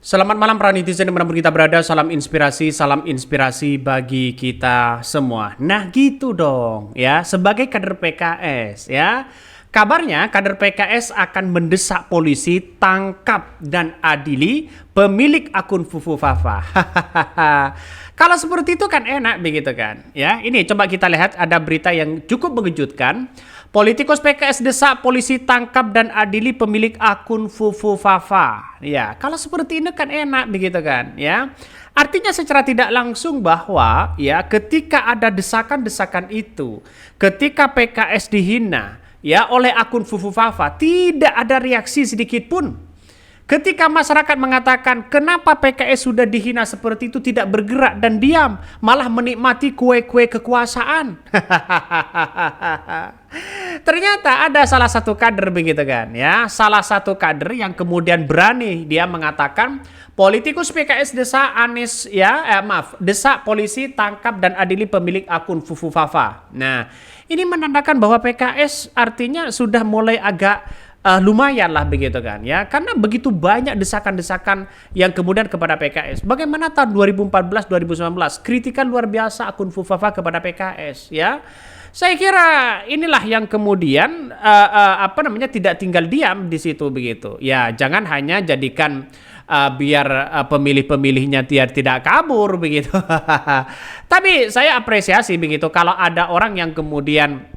Selamat malam para netizen dimanapun kita berada, salam inspirasi bagi kita semua. Nah gitu dong ya, sebagai kader PKS ya, kabarnya kader PKS akan mendesak polisi tangkap dan adili pemilik akun Fufu Fafa. Kalau seperti itu kan enak begitu kan ya. Ini coba kita lihat ada berita yang cukup mengejutkan. Politikus PKS desak polisi tangkap dan adili pemilik akun Fufu Fafa. Ya, kalau seperti ini kan enak begitu kan, ya. Artinya secara tidak langsung bahwa ya ketika ada desakan-desakan itu, ketika PKS dihina ya oleh akun Fufu Fafa, tidak ada reaksi sedikit pun. Ketika masyarakat mengatakan kenapa PKS sudah dihina seperti itu tidak bergerak dan diam, malah menikmati kue-kue kekuasaan. Ternyata ada salah satu kader begitu kan ya, salah satu kader yang kemudian berani dia mengatakan politikus PKS desa Anies ya, desak polisi tangkap dan adili pemilik akun Fufu Fafa. Nah, ini menandakan bahwa PKS artinya sudah mulai agak lumayan lah begitu kan ya, karena begitu banyak desakan-desakan yang kemudian kepada PKS. Bagaimana tahun 2014-2019 kritikan luar biasa akun Fufafa kepada PKS ya. Saya kira inilah yang kemudian tidak tinggal diam di situ begitu ya. Jangan hanya jadikan biar pemilih-pemilihnya tidak kabur begitu. Tapi saya apresiasi begitu kalau ada orang yang kemudian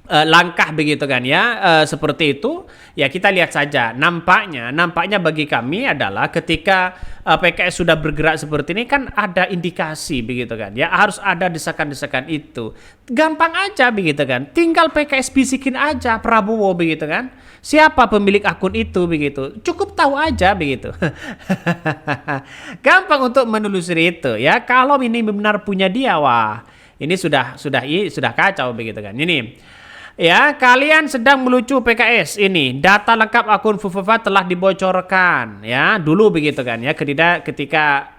langkah begitu kan ya, seperti itu ya. Kita lihat saja nampaknya bagi kami adalah ketika PKS sudah bergerak seperti ini kan ada indikasi begitu kan ya, harus ada desakan-desakan itu. Gampang aja begitu kan, tinggal PKS bisikin aja Prabowo begitu kan, siapa pemilik akun itu begitu, cukup tahu aja begitu. Gampang untuk menelusuri itu ya. Kalau ini benar punya dia, wah ini sudah kacau begitu kan. Ini ya, kalian sedang melucu PKS ini. Data lengkap akun Fufafa telah dibocorkan ya. Dulu begitu kan ya, ketika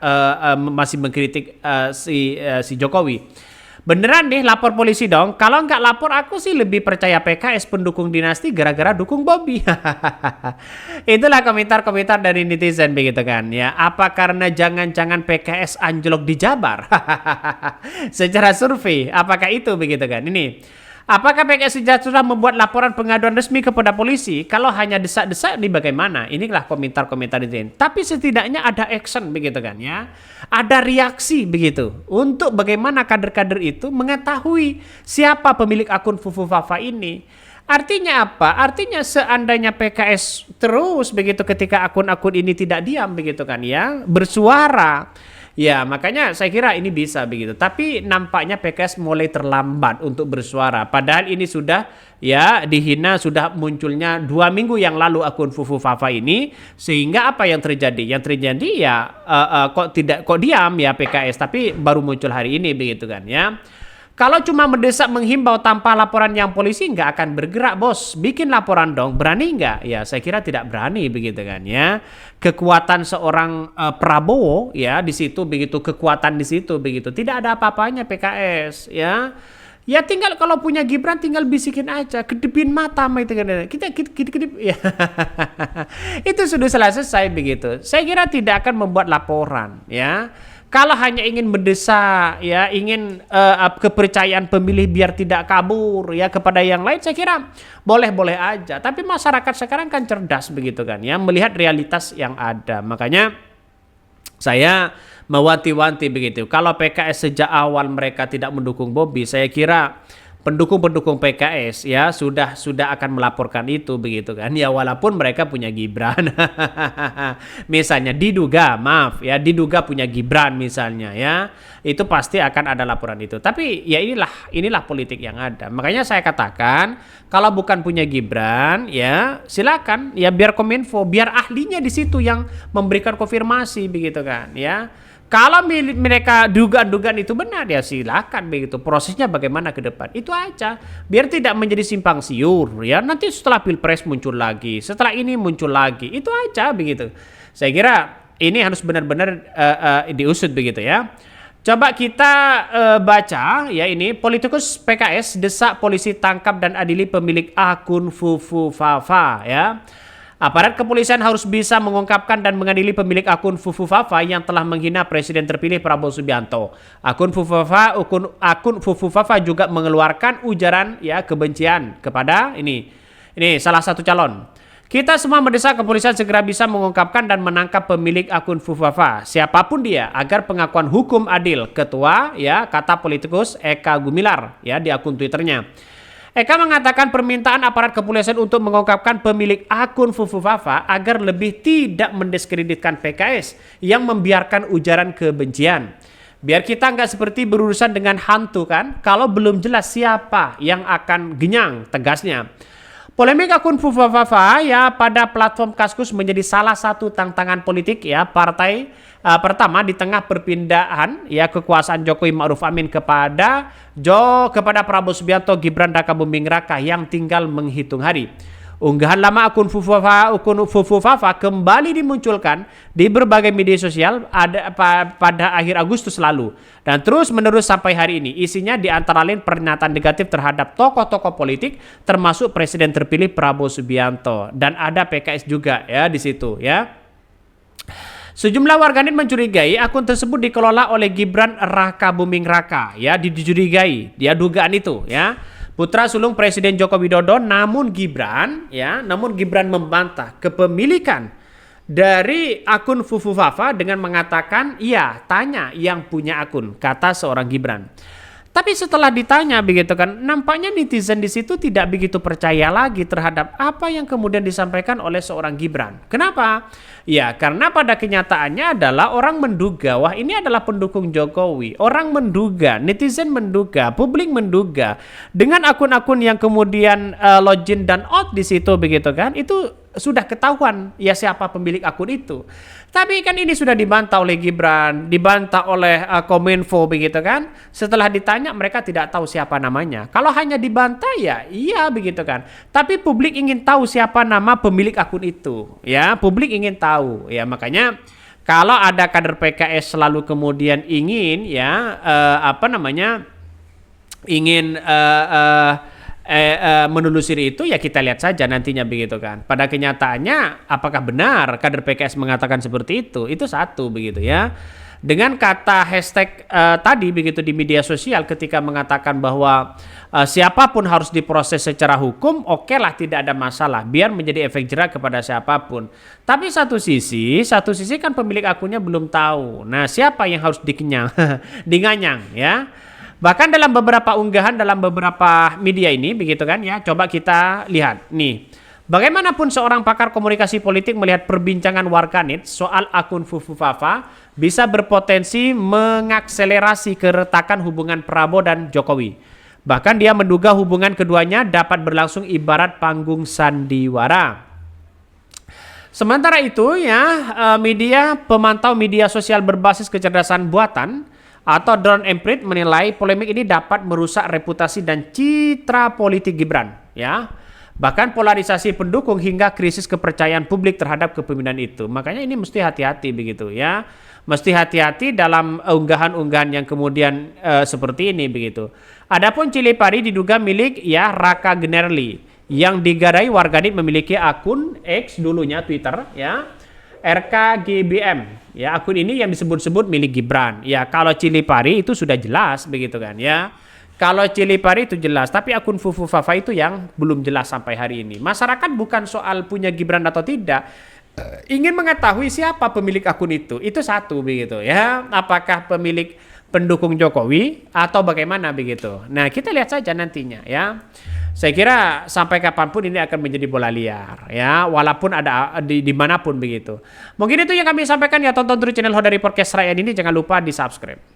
masih mengkritik si Jokowi. Beneran nih lapor polisi dong. Kalau nggak lapor aku sih lebih percaya PKS pendukung dinasti gara-gara dukung Bobby. Itulah komentar-komentar dari netizen begitu kan ya. Apa karena jangan-jangan PKS anjlok di Jabar? Secara survei, apakah itu begitu kan? Ini apakah PKS sudah membuat laporan pengaduan resmi kepada polisi? Kalau hanya desak-desak ini bagaimana? Inilah komentar-komentar itu. Tapi setidaknya ada action begitu kan ya. Ada reaksi begitu. Untuk bagaimana kader-kader itu mengetahui siapa pemilik akun Fufu Fafa ini. Artinya apa? Artinya seandainya PKS terus begitu ketika akun-akun ini tidak diam begitu kan ya, bersuara. Ya, makanya saya kira ini bisa begitu. Tapi nampaknya PKS mulai terlambat untuk bersuara. Padahal ini sudah ya dihina, sudah munculnya 2 minggu yang lalu akun Fufu Fafa ini. Sehingga apa yang terjadi? Yang terjadi ya kok diam ya PKS, tapi baru muncul hari ini begitu kan ya. Kalau cuma mendesak menghimbau tanpa laporan yang polisi nggak akan bergerak bos. Bikin laporan dong, berani nggak? Ya saya kira tidak berani begitu kan ya. Kekuatan seorang Prabowo ya di situ begitu, kekuatan di situ begitu. Tidak ada apa-apanya PKS ya. Ya tinggal kalau punya Gibran tinggal bisikin aja, kedipin mata itu kan. Kita kedip ya. Itu sudah selesai begitu. Saya kira tidak akan membuat laporan ya. Kalau hanya ingin mendesak ya, ingin kepercayaan pemilih biar tidak kabur ya kepada yang lain, saya kira boleh-boleh aja. Tapi masyarakat sekarang kan cerdas begitu kan ya, melihat realitas yang ada. Makanya saya mewanti-wanti begitu. Kalau PKS sejak awal mereka tidak mendukung Bobby, saya kira pendukung-pendukung PKS ya sudah akan melaporkan itu begitu kan ya, walaupun mereka punya Gibran. Misalnya diduga punya Gibran misalnya ya, itu pasti akan ada laporan itu. Tapi ya inilah politik yang ada. Makanya saya katakan kalau bukan punya Gibran ya silakan ya, biar Kominfo, biar ahlinya di situ yang memberikan konfirmasi begitu kan ya. Kalau mereka dugaan-dugaan itu benar ya silakan begitu. Prosesnya bagaimana ke depan itu aja, biar tidak menjadi simpang siur ya. Nanti setelah Pilpres muncul lagi, setelah ini muncul lagi, itu aja begitu. Saya kira ini harus benar-benar diusut begitu ya. Coba kita baca ya, ini politikus PKS desak polisi tangkap dan adili pemilik akun Fufu Fafa ya. Aparat kepolisian harus bisa mengungkapkan dan mengadili pemilik akun Fufufafa yang telah menghina Presiden terpilih Prabowo Subianto. Akun Fufufafa juga mengeluarkan ujaran ya kebencian kepada ini salah satu calon. Kita semua mendesak kepolisian segera bisa mengungkapkan dan menangkap pemilik akun Fufufafa, siapapun dia, agar pengakuan hukum adil. Ketua ya kata politikus Eka Gumilar ya di akun Twitternya. Eka mengatakan permintaan aparat kepolisian untuk mengungkapkan pemilik akun Fufufafa agar lebih tidak mendiskreditkan PKS yang membiarkan ujaran kebencian. Biar kita nggak seperti berurusan dengan hantu kan, kalau belum jelas siapa yang akan genyang, tegasnya. Polemik akun Fufufafa ya pada platform Kaskus menjadi salah satu tantangan politik ya partai pertama di tengah perpindahan ya kekuasaan Jokowi Ma'ruf Amin kepada Prabowo Subianto Gibran Rakabuming Raka yang tinggal menghitung hari. Unggahan lama akun Fufufafa kembali dimunculkan di berbagai media sosial pada akhir Agustus lalu dan terus menerus sampai hari ini. Isinya diantara lain pernyataan negatif terhadap tokoh-tokoh politik termasuk Presiden terpilih Prabowo Subianto dan ada PKS juga ya di situ ya. Sejumlah warganet mencurigai akun tersebut dikelola oleh Gibran Rakabuming Raka ya, dicurigai dia dugaan itu ya. Putra sulung Presiden Joko Widodo, namun Gibran membantah kepemilikan dari akun Fufufafa dengan mengatakan iya tanya yang punya akun, kata seorang Gibran. Tapi setelah ditanya begitu kan, nampaknya netizen di situ tidak begitu percaya lagi terhadap apa yang kemudian disampaikan oleh seorang Gibran. Kenapa? Ya karena pada kenyataannya adalah orang menduga, wah ini adalah pendukung Jokowi. Orang menduga, netizen menduga, publik menduga dengan akun-akun yang kemudian login dan out di situ begitu kan, itu sudah ketahuan ya siapa pemilik akun itu. Tapi kan ini sudah dibantah oleh Gibran, dibantah oleh Kominfo begitu kan. Setelah ditanya mereka tidak tahu siapa namanya. Kalau hanya dibantah ya iya begitu kan. Tapi publik ingin tahu siapa nama pemilik akun itu. Ya, publik ingin tahu. Ya, makanya kalau ada kader PKS selalu kemudian ingin ya ingin menelusuri itu ya kita lihat saja nantinya begitu kan. Pada kenyataannya apakah benar kader PKS mengatakan seperti itu satu begitu ya. Dengan kata hashtag tadi begitu di media sosial ketika mengatakan bahwa siapapun harus diproses secara hukum, oke lah tidak ada masalah biar menjadi efek jerak kepada siapapun. Tapi satu sisi kan pemilik akunnya belum tahu. Nah siapa yang harus diganyang ya. Bahkan dalam beberapa unggahan dalam beberapa media ini begitu kan ya, coba kita lihat nih. Bagaimanapun seorang pakar komunikasi politik melihat perbincangan warganet soal akun Fufufafa bisa berpotensi mengakselerasi keretakan hubungan Prabowo dan Jokowi. Bahkan dia menduga hubungan keduanya dapat berlangsung ibarat panggung sandiwara. Sementara itu ya pemantau media sosial berbasis kecerdasan buatan atau Drone Emprit menilai polemik ini dapat merusak reputasi dan citra politik Gibran ya. Bahkan polarisasi pendukung hingga krisis kepercayaan publik terhadap kepemimpinan itu. Makanya ini mesti hati-hati begitu ya. Mesti hati-hati dalam unggahan-unggahan yang kemudian seperti ini begitu. Adapun Cili Pari diduga milik ya Raka Generli yang digadai warganet memiliki akun X dulunya Twitter ya. RKGBM ya, akun ini yang disebut-sebut milik Gibran. Ya kalau Cili Pari itu sudah jelas begitu kan ya. Kalau Cili Pari itu jelas, tapi akun Fufufafa itu yang belum jelas sampai hari ini. Masyarakat bukan soal punya Gibran atau tidak, ingin mengetahui siapa pemilik akun itu satu begitu ya. Apakah pemilik pendukung Jokowi atau bagaimana begitu. Nah kita lihat saja nantinya ya. Saya kira sampai kapanpun ini akan menjadi bola liar ya, walaupun ada dimanapun begitu. Mungkin itu yang kami sampaikan ya, tonton terus channel Hodari Podcast Rakyat ini, jangan lupa di subscribe.